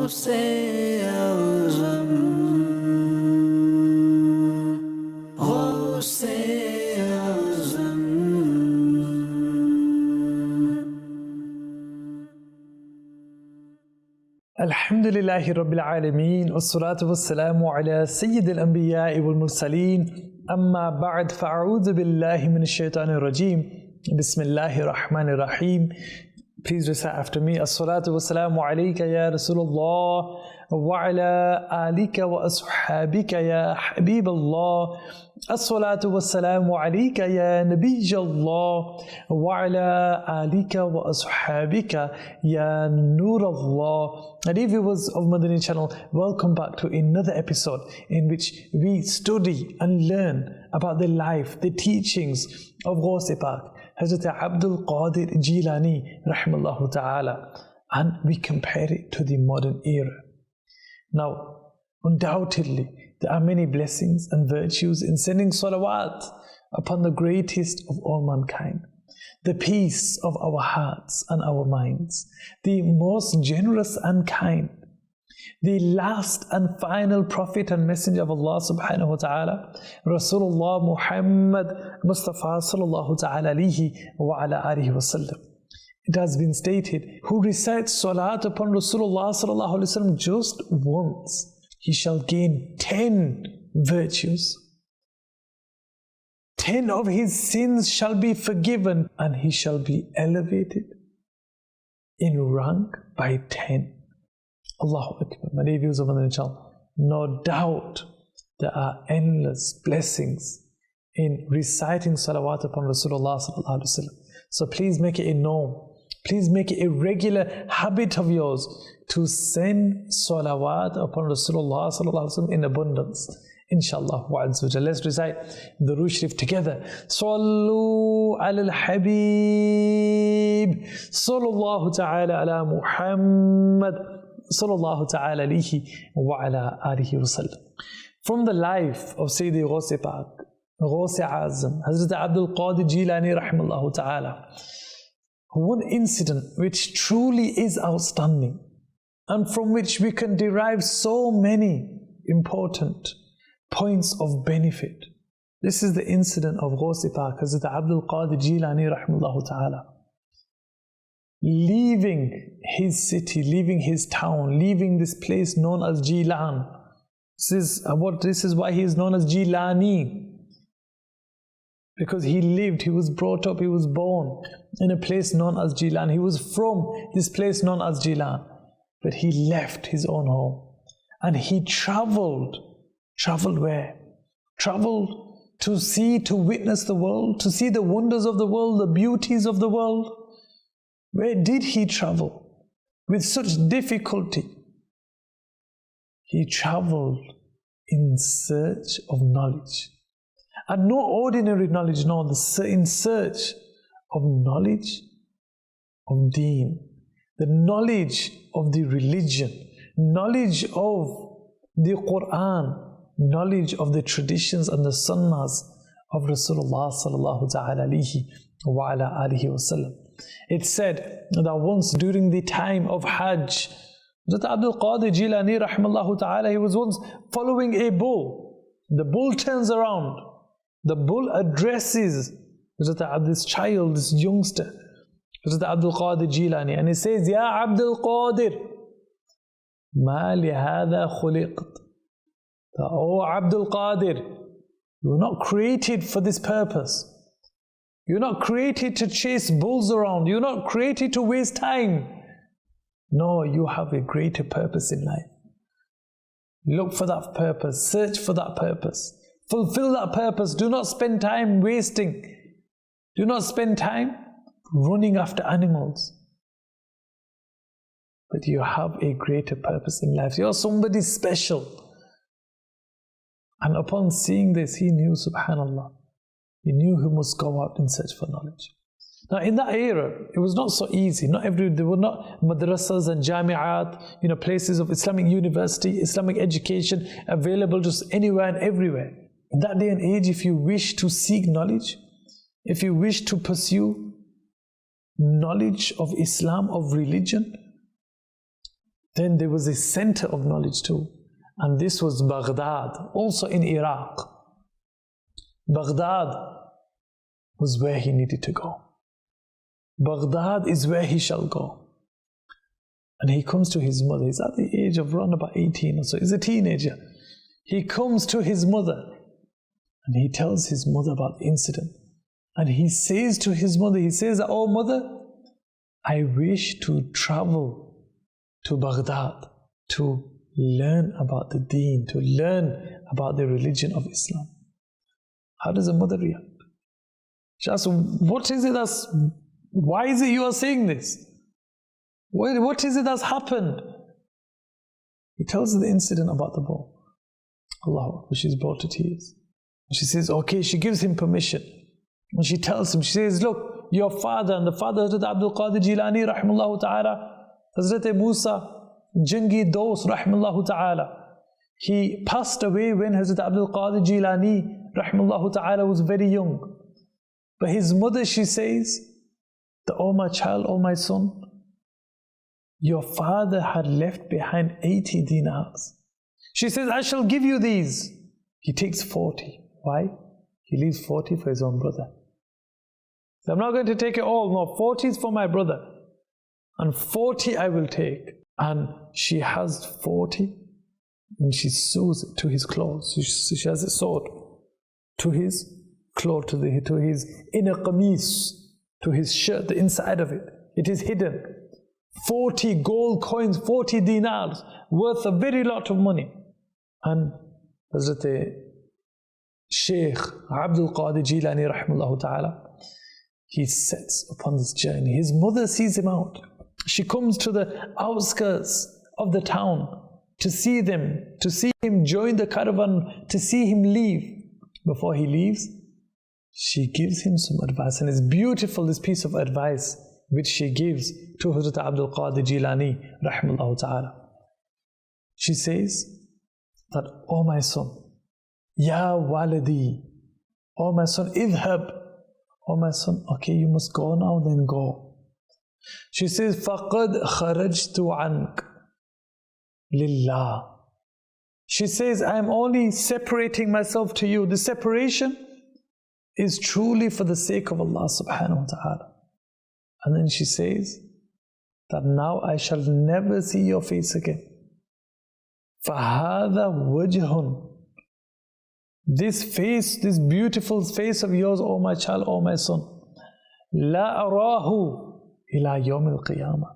Ghaus-e-Azam, Ghaus-e-Azam. Alhamdulillahi Rabbil Alameen, wassalatu wassalamu ala Sayyidil Anbiya'i wal Mursaleen, amma ba'd, fa'a'udhu billahi minash shaitanir rajeem, bismillahir rahmanir rahim. Please recite after me. As-salatu wassalamu alayka ya Rasulullah, wa ala alika wa ashabika ya Habiballah. As-salatu wassalamu alayka ya Nabiyallah, wa ala alika wa ashabika ya Nurallah. And dear viewers of Madani Channel, welcome back to another episode in which we study and learn about the life, the teachings of Ghaus-e-Pak, Hazrat Abdul Qadir Jilani Rahmallahu Ta'ala, and we compare it to the modern era. Now, undoubtedly, there are many blessings and virtues in sending salawat upon the greatest of all mankind, the peace of our hearts and our minds, the most generous and kind, the last and final prophet and messenger of Allah subhanahu wa ta'ala, Rasulullah Muhammad Mustafa sallallahu ta'ala alihi wa ala alihi wa sallam. It has been stated, who recites salat upon Rasulullah sallallahu alayhi wa sallam just once, he shall gain 10 virtues. 10 of his sins shall be forgiven, and he shall be elevated in rank by 10. Allahu Akbar. My dear viewers of Madani Channel, no doubt there are endless blessings in reciting salawat upon Rasulullah sallallahu alaihi wasallam. So please make it a norm. Please make it a regular habit of yours to send salawat upon Rasulullah sallallahu alaihi wasallam in abundance. Inshallah wa azza wa jalla. Let's recite the Durood Sharif together. Sallu ala al-Habib, sallallahu ta'ala ala Muhammad, sallallahu ta'ala alihi wa ala alihi wa sallam. From the life of Sayyidi Ghaus-e-Pak, Ghaus-e-Azam, Hazrat Abdul Qadir Jilani rahmallahu ta'ala, one incident which truly is outstanding and from which we can derive so many important points of benefit. This is the incident of Ghaus-e-Pak, Hazrat Abdul Qadir Jilani rahmallahu ta'ala, leaving his city, leaving his town, leaving this place known as Jilan. This is why he is known as Jilani, because he lived, he was brought up, he was born in a place known as Jilan. He was from this place known as Jilan, but he left his own home and he traveled where? Traveled to see, to witness the world, to see the wonders of the world, the beauties of the world. Where did he travel with such difficulty? He traveled in search of knowledge. And no ordinary knowledge, no, in search of knowledge of Deen, the knowledge of the religion, knowledge of the Quran, knowledge of the traditions and the Sunnahs of Rasulullah sallallahu ta'ala alihi wa ala alihi wa sallam. It said that once during the time of Hajj, Hazrat Abdul Qadir Jilani rahmallahu ta'ala, he was once following a bull. The bull turns around. The bull addresses this child, this youngster, Hazrat Abdul Qadir Jilani, and he says, Ya Abdul Qadir, ma li hadha khuliqt. Oh Abdul Qadir, you were not created for this purpose. You're not created to chase bulls around. You're not created to waste time. No, you have a greater purpose in life. Look for that purpose. Search for that purpose. Fulfill that purpose. Do not spend time wasting. Do not spend time running after animals. But you have a greater purpose in life. You're somebody special. And upon seeing this, he knew, subhanallah, he knew he must go out in search for knowledge. Now in that era, it was not so easy. There were not madrasas and jami'at, places of Islamic university, Islamic education available just anywhere and everywhere. In that day and age, if you wish to seek knowledge, if you wish to pursue knowledge of Islam, of religion, Then there was a center of knowledge too. And this was Baghdad, also in Iraq. Baghdad was where he needed to go. Baghdad is where he shall go. And he comes to his mother. He's at the age of around about 18 or so. He's a teenager. He comes to his mother and he tells his mother about the incident. And he says to his mother, he says, "Oh mother, I wish to travel to Baghdad to learn about the deen, to learn about the religion of Islam." How does a mother react? She asks, "What is it why is it you are saying this? What is it that's happened?" He tells her the incident about the bow. Allah, she's brought to tears. She says, okay, she gives him permission. And she tells him, she says, "Look, your father and the father of Hazrat Abdul Qadir Jilani, rahimahullah ta'ala, Hazrat Musa, Jangi Dos, rahimahullah ta'ala, he passed away when Hazrat Abdul Qadir Jilani, rahimahullah ta'ala, was very young. But his mother, she says, that, oh my child, oh my son, your father had left behind 80 dinars. She says, I shall give you these. He takes 40. Why? He leaves 40 for his own brother. So I'm not going to take it all. No, 40 is for my brother. And 40 I will take. And she has 40 and she sews it to his clothes. She has it sewed to his clothes, to his inner qamis, to his shirt, the inside of it. It is hidden. 40 gold coins, 40 dinars, worth a very lot of money. And Hazrat Shaykh Abdul Qadir Jilani rahimahullah ta'ala, he sets upon this journey. His mother sees him out. She comes to the outskirts of the town to see them, to see him join the caravan, to see him leave. Before he leaves, she gives him some advice, and it's beautiful, this piece of advice which she gives to Hazrat Abdul Qadir Jilani rahimahullah ta'ala. She says that, oh my son, Ya waladi, oh my son, idhab, oh my son, okay, you must go now, then go. She says, faqad kharajtu ank lillah. She says, I am only separating myself to you. The separation is truly for the sake of Allah subhanahu wa ta'ala. And then she says that now I shall never see your face again. فَهَذَا وَجْهٌ. This face, this beautiful face of yours, oh my child, oh my son, لَا أَرَاهُ إِلَى يَوْمِ الْقِيَامَةِ.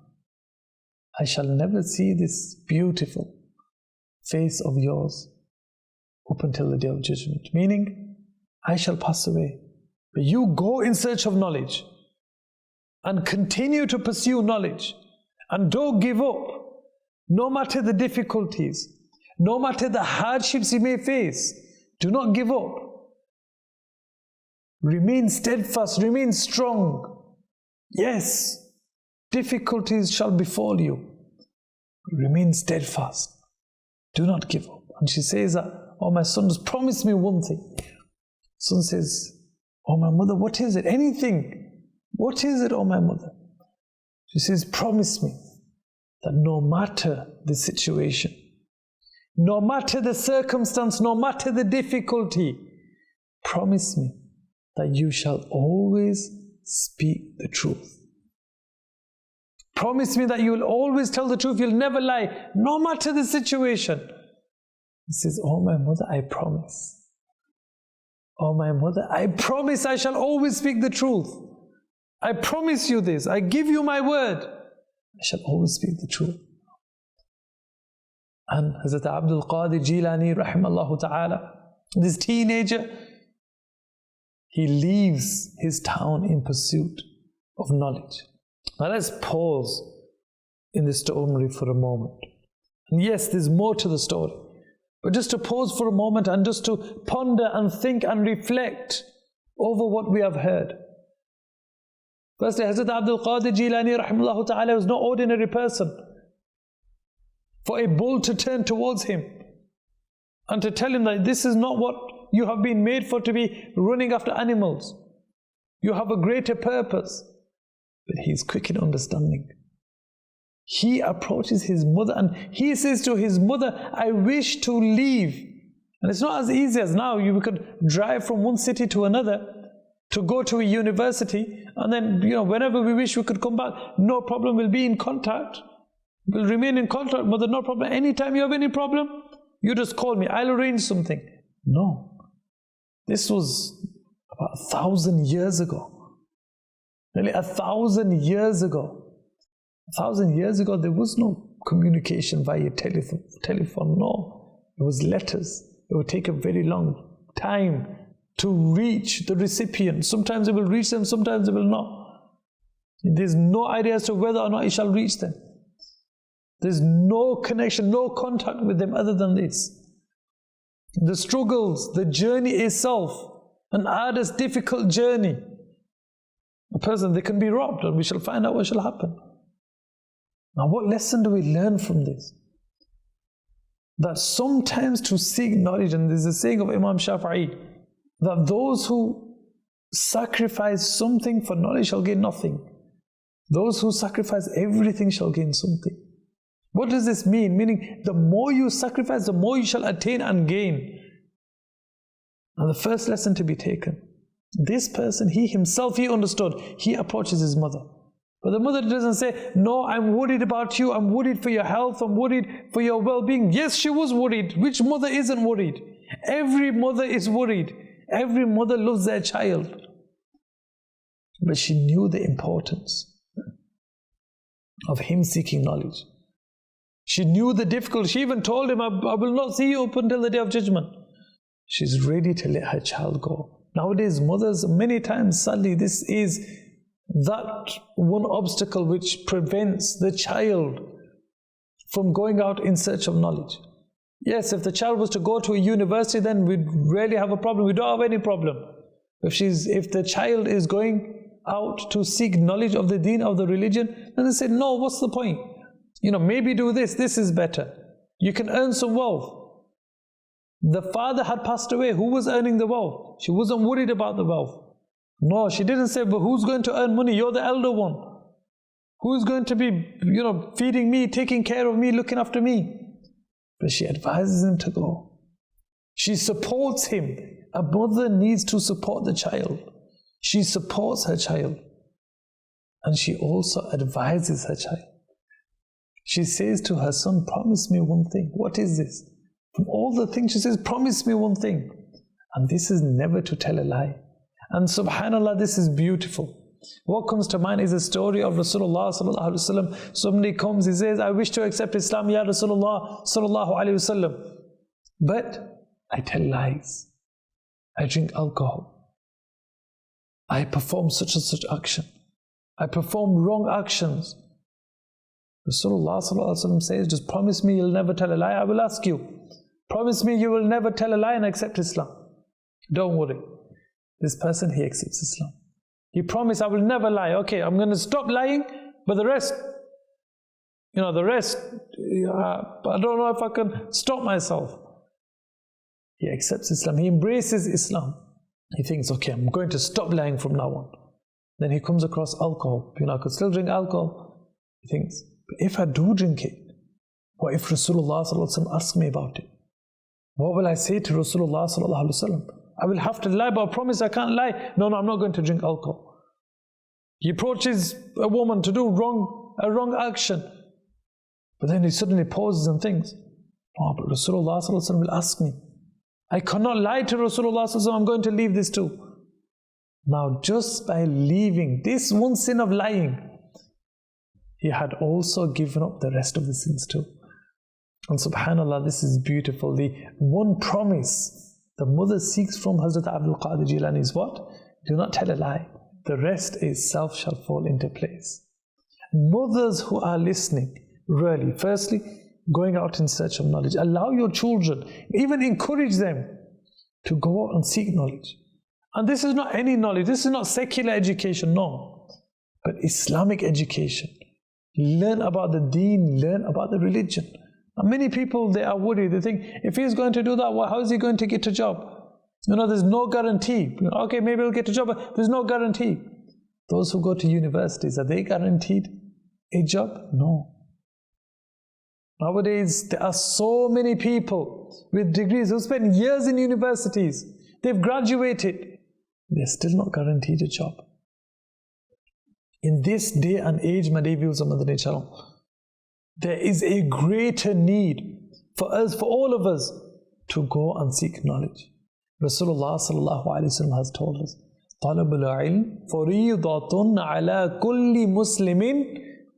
I shall never see this beautiful face of yours up until the day of judgment. Meaning, I shall pass away. But you go in search of knowledge and continue to pursue knowledge, and don't give up, no matter the difficulties, no matter the hardships you may face. Do not give up. Remain steadfast, remain strong. Yes, difficulties shall befall you. Remain steadfast. Do not give up. And she says that, oh my son, just promise me one thing. Son says, oh my mother, what is it? Anything. What is it, oh my mother? She says, promise me that no matter the situation, no matter the circumstance, no matter the difficulty, promise me that you shall always speak the truth. Promise me that you will always tell the truth, you'll never lie, no matter the situation. He says, oh my mother, I promise. Oh my mother, I promise I shall always speak the truth. I promise you this. I give you my word. I shall always speak the truth. And Hazrat Abdul Qadir Jilani rahimallahu ta'ala, this teenager, he leaves his town in pursuit of knowledge. Now let's pause in the story for a moment. And yes, there's more to the story. But just to pause for a moment and just to ponder and think and reflect over what we have heard. Firstly, Hazrat Abdul Qadir Jilani rahimahullah ta'ala was no ordinary person. For a bull to turn towards him and to tell him that this is not what you have been made for, to be running after animals. You have a greater purpose. But he is quick in understanding. He approaches his mother and he says to his mother, I wish to leave. And it's not as easy as now. You could drive from one city to another to go to a university, and then, whenever we wish we could come back. No problem, we'll be in contact. We'll remain in contact, mother, no problem. Anytime you have any problem, you just call me, I'll arrange something. No. This was about 1,000 years ago. Nearly 1,000 years ago. 1,000 years ago, there was no communication via telephone, no. It was letters. It would take a very long time to reach the recipient. Sometimes it will reach them, sometimes it will not. There's no idea as to whether or not it shall reach them. There's no connection, no contact with them other than this. The struggles, the journey itself, an arduous, difficult journey. A person, they can be robbed, and we shall find out what shall happen. Now, what lesson do we learn from this? That sometimes to seek knowledge, and there's a saying of Imam Shafi'i, that those who sacrifice something for knowledge shall gain nothing. Those who sacrifice everything shall gain something. What does this mean? Meaning, the more you sacrifice, the more you shall attain and gain. And the first lesson to be taken, this person, he himself, he understood. He approaches his mother. But the mother doesn't say, no, I'm worried about you, I'm worried for your health, I'm worried for your well-being. Yes, she was worried. Which mother isn't worried? Every mother is worried. Every mother loves their child. But she knew the importance of him seeking knowledge. She knew the difficulty. She even told him, I will not see you up until the day of judgment. She's ready to let her child go. Nowadays, mothers, many times, sadly, this is that one obstacle which prevents the child from going out in search of knowledge. Yes, if the child was to go to a university, then we'd really have a problem. We don't have any problem. If the child is going out to seek knowledge of the deen, of the religion, then they say, no, what's the point? Maybe do this is better. You can earn some wealth. The father had passed away. Who was earning the wealth? She wasn't worried about the wealth. No, she didn't say, but who's going to earn money? You're the elder one. Who's going to be, feeding me, taking care of me, looking after me? But she advises him to go. She supports him. A mother needs to support the child. She supports her child. And she also advises her child. She says to her son, promise me one thing. What is this? From all the things she says, promise me one thing. And this is never to tell a lie. And subhanAllah, this is beautiful. What comes to mind is a story of Rasulullah sallallahu alaihi wasallam. Somebody comes, he says, I wish to accept Islam, Ya Rasulullah sallallahu alaihi wasallam. But I tell lies. I drink alcohol. I perform such and such action. I perform wrong actions. Rasulullah sallallahu alaihi wasallam says, just promise me you'll never tell a lie. I will ask you. Promise me you will never tell a lie and accept Islam. Don't worry. This person, he accepts Islam. He promised, I will never lie. Okay, I'm going to stop lying, but the rest, I don't know if I can stop myself. He accepts Islam. He embraces Islam. He thinks, okay, I'm going to stop lying from now on. Then he comes across alcohol. I could still drink alcohol. He thinks, but if I do drink it, what if Rasulullah sallallahu alaihi wasallam asks me about it? What will I say to Rasulullah sallallahu alaihi wasallam? I will have to lie, but I promise I can't lie. No, I'm not going to drink alcohol. He approaches a woman to do a wrong action. But then he suddenly pauses and thinks, oh, but Rasulullah sallallahu alaihi wasallam will ask me. I cannot lie to Rasulullah sallallahu alaihi wasallam. I'm going to leave this too. Now, just by leaving this one sin of lying, he had also given up the rest of the sins too. And subhanAllah, this is beautiful. The one promise the mother seeks from Hazrat Abdul Qadir Jilani is what? Do not tell a lie. The rest itself shall fall into place. Mothers who are listening, really, firstly, going out in search of knowledge. Allow your children, even encourage them to go out and seek knowledge. And this is not any knowledge. This is not secular education, no. But Islamic education. Learn about the deen, learn about the religion. And many people, they are worried. They think, if he's going to do that, well, how is he going to get a job? There's no guarantee. Okay, maybe he'll get a job, but there's no guarantee. Those who go to universities, are they guaranteed a job? No. Nowadays, there are so many people with degrees who spend years in universities. They've graduated. They're still not guaranteed a job. In this day and age, my dear viewers of Madani Channel, there is a greater need for us, for all of us, to go and seek knowledge. Rasulullah sallallahu alaihi wasallam has told us, طلب العلم فريضة على كل مسلم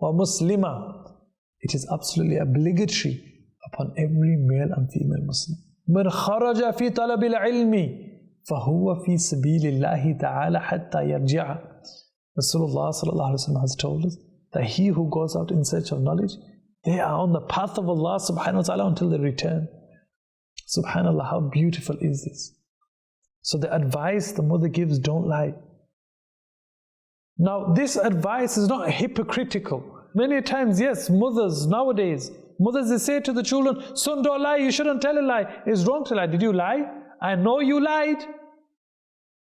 ومسلمة. It is absolutely obligatory upon every male and female Muslim. من خرج في طلب العلم فهو في سبيل الله تعالى حتى يرجع. Rasulullah sallallahu alaihi wasallam has told us that he who goes out in search of knowledge, they are on the path of Allah subhanahu wa ta'ala until they return. Subhanallah, how beautiful is this? So the advice the mother gives, don't lie. Now this advice is not hypocritical. Many times, yes, mothers nowadays, mothers they say to the children, son, don't lie, you shouldn't tell a lie. It's wrong to lie. Did you lie? I know you lied.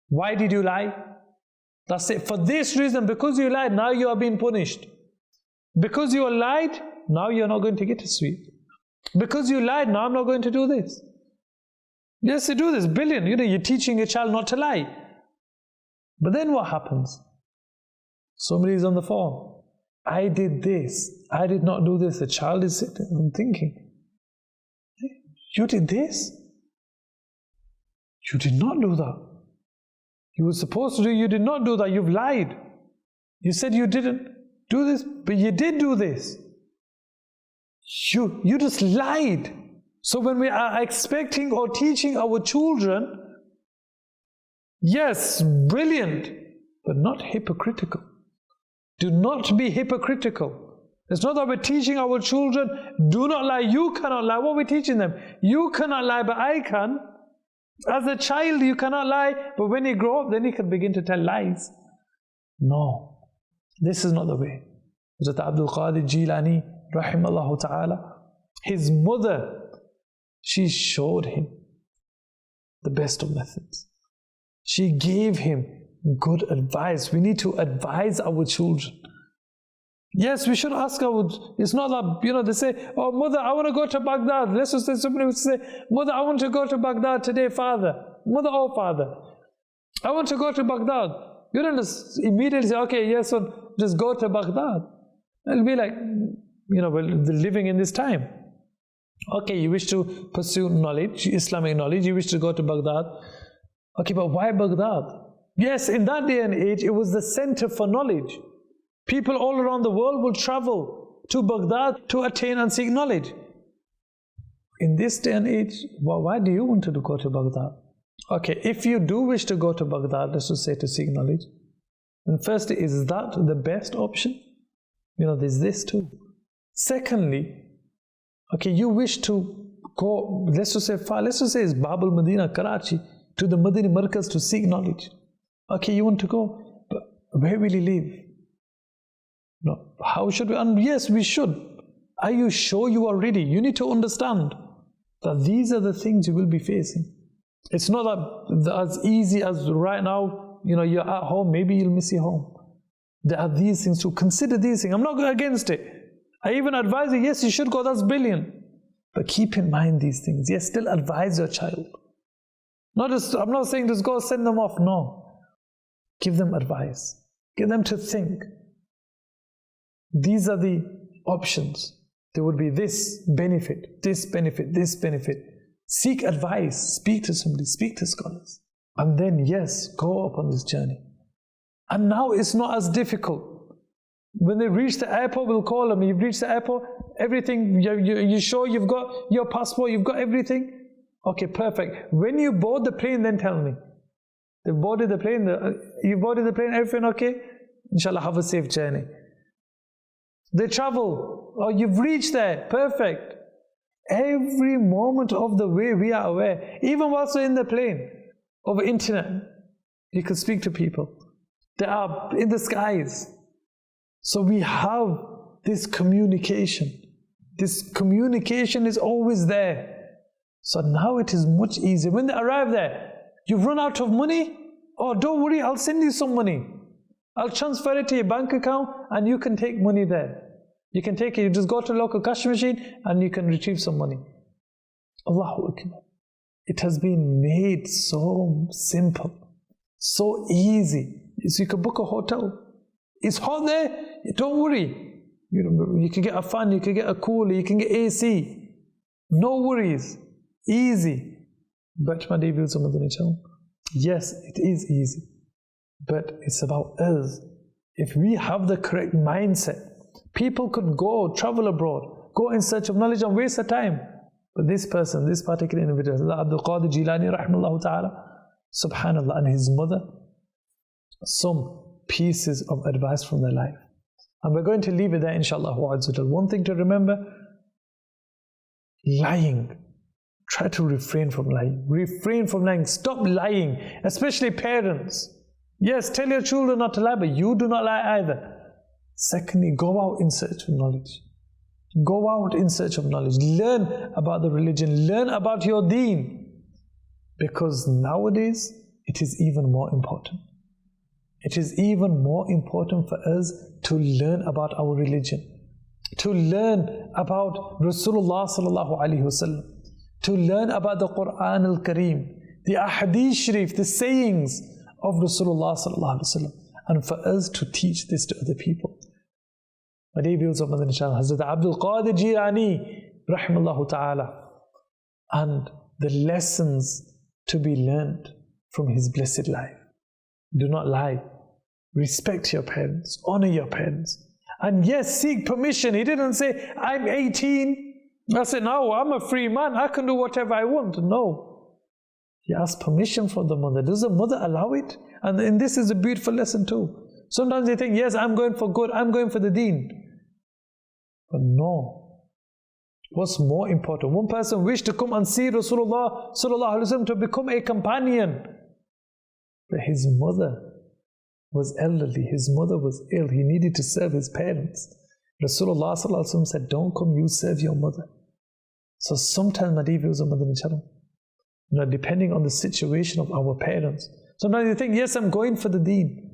Why did you lie? That's it. For this reason, because you lied, now you are being punished. Because you lied, now you're not going to get a sweet. Because you lied, now I'm not going to do this. Yes, you do this, brilliant. You know, you're teaching a child not to lie. But then what happens? Somebody's on the phone. I did this. I did not do this. The child is sitting and thinking, you did this? You did not do that. You were supposed to do, you did not do that. You've lied. You said you didn't do this, but you did do this. You just lied. So when we are expecting or teaching our children, yes, brilliant, but not hypocritical. Do not be hypocritical. It's not that we're teaching our children, do not lie, you cannot lie. What are we teaching them? You cannot lie, but I can. As a child, you cannot lie, but when you grow up, then you can begin to tell lies. No, this is not the way. Hazrat Abdul Qadir Jilani, rahimallahu ta'ala, his mother, she showed him the best of methods. She gave him good advice. We need to advise our children. Yes, we should ask our, it's not that, you know, they say, oh mother, I want to go to Baghdad. Let's just say, somebody would say, mother, I want to go to Baghdad today, father. Mother or father, I want to go to Baghdad. You don't just immediately say, okay, yes, son, just go to Baghdad. It'll be like, you know, well, living in this time. Okay, you wish to pursue knowledge, Islamic knowledge, you wish to go to Baghdad. Okay, but why Baghdad? Yes, in that day and age, it was the center for knowledge. People all around the world will travel to Baghdad to attain and seek knowledge. In this day and age, why do you want to go to Baghdad? Okay, if you do wish to go to Baghdad, let's just say to seek knowledge, then firstly, is that the best option? You know, there's this too. Secondly, okay, you wish to go, let's just say it's Bab al-Madina, Karachi, to the Madani Markaz to seek knowledge. Okay, you want to go, but where will you live? No, how should we? And yes, we should. Are you sure you are ready? You need to understand that these are the things you will be facing. It's not that as easy as right now, you know, you're at home, maybe you'll miss your home. There are these things to consider. These things. I'm not against it. I even advise you, yes, you should go, that's brilliant. But keep in mind these things. Yes, still advise your child. I'm not saying just go send them off, no. Give them advice. Get them to think. These are the options. There would be this benefit, this benefit, this benefit. Seek advice, speak to somebody, speak to scholars. And then, yes, go upon this journey. And now it's not as difficult. When they reach the airport, we'll call them. You've reached the airport, everything, you sure you've got your passport, you've got everything? Okay, perfect. When you board the plane, then tell me. They boarded the plane, you boarded the plane, everything okay? Inshallah, have a safe journey. They travel, oh, you've reached there, perfect. Every moment of the way we are aware, even whilst we're in the plane, over internet, you can speak to people. They are in the skies. So we have this communication. This communication is always there. So now it is much easier. When they arrive there, you've run out of money? Oh, don't worry, I'll send you some money. I'll transfer it to your bank account and you can take money there. You can take it, you just go to a local cash machine and you can retrieve some money. Allahu Akbar. It has been made so simple, so easy. So you can book a hotel. It's hot there, don't worry. You can get a fan, you can get a cooler, you can get AC. No worries. Easy. But my dear viewers of Madani Channel, yes, it is easy. But it's about us. If we have the correct mindset, people could go, travel abroad, go in search of knowledge and waste their time. But this person, this particular individual, Abdul Qadir Jilani, rahimahullah ta'ala, subhanallah, and his mother, some pieces of advice from their life. And we're going to leave it there, inshallah. One thing to remember, lying. Try to refrain from lying. Refrain from lying. Stop lying, especially parents. Yes, tell your children not to lie, but you do not lie either. Secondly, go out in search of knowledge. Go out in search of knowledge. Learn about the religion. Learn about your deen. Because nowadays, it is even more important. It is even more important for us to learn about our religion, to learn about Rasulullah sallallahu alaihi wasallam, to learn about the Quran al-Kareem, the Ahadith Sharif, the sayings of Rasulullah sallallahu alaihi wasallam, and for us to teach this to other people. My dear viewers of Madani Channel, Hazrat Abdul Qadir Jilani, rahimahullah ta'ala, and the lessons to be learned from his blessed life. Do not lie. Respect your parents. Honor your parents. And yes, seek permission. He didn't say, I'm 18. I said, no, I'm a free man. I can do whatever I want. No. He asked permission from the mother. Does the mother allow it? And this is a beautiful lesson too. Sometimes they think, yes, I'm going for good. I'm going for the deen. But no. What's more important? One person wished to come and see Rasulullah sallallahu alaihi wasallam to become a companion. But his mother was elderly, his mother was ill, he needed to serve his parents. Rasulullah sallallahu alaihi wasallam said, don't come, you serve your mother. So sometimes, my dear viewers of Madani Channel, depending on the situation of our parents, sometimes you think, yes, I'm going for the deen.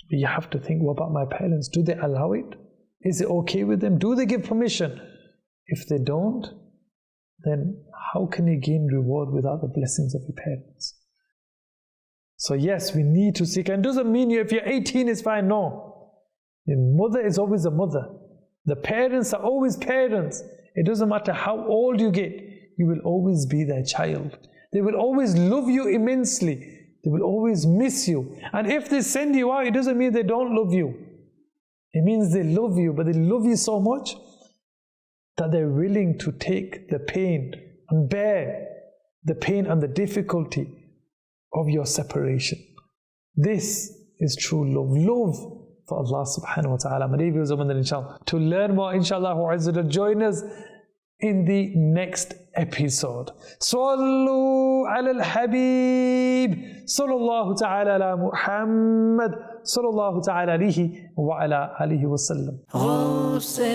But you have to think, what about my parents? Do they allow it? Is it okay with them? Do they give permission? If they don't, then how can you gain reward without the blessings of your parents? So yes, we need to seek. And it doesn't mean if you're 18 it's fine. No. The mother is always a mother. The parents are always parents. It doesn't matter how old you get. You will always be their child. They will always love you immensely. They will always miss you. And if they send you out, it doesn't mean they don't love you. It means they love you, but they love you so much that they're willing to take the pain and bear the pain and the difficulty of your separation. This is true love. Love for Allah subhanahu wa ta'ala. My dear viewers of Madani Channel, to learn more, inshallah, join us in the next episode. Sallu ala al-Habib, sallallahu ta'ala ala Muhammad, sallallahu ta'ala alihi wa ala alihi wa sallam. Ghaus-e-Azam.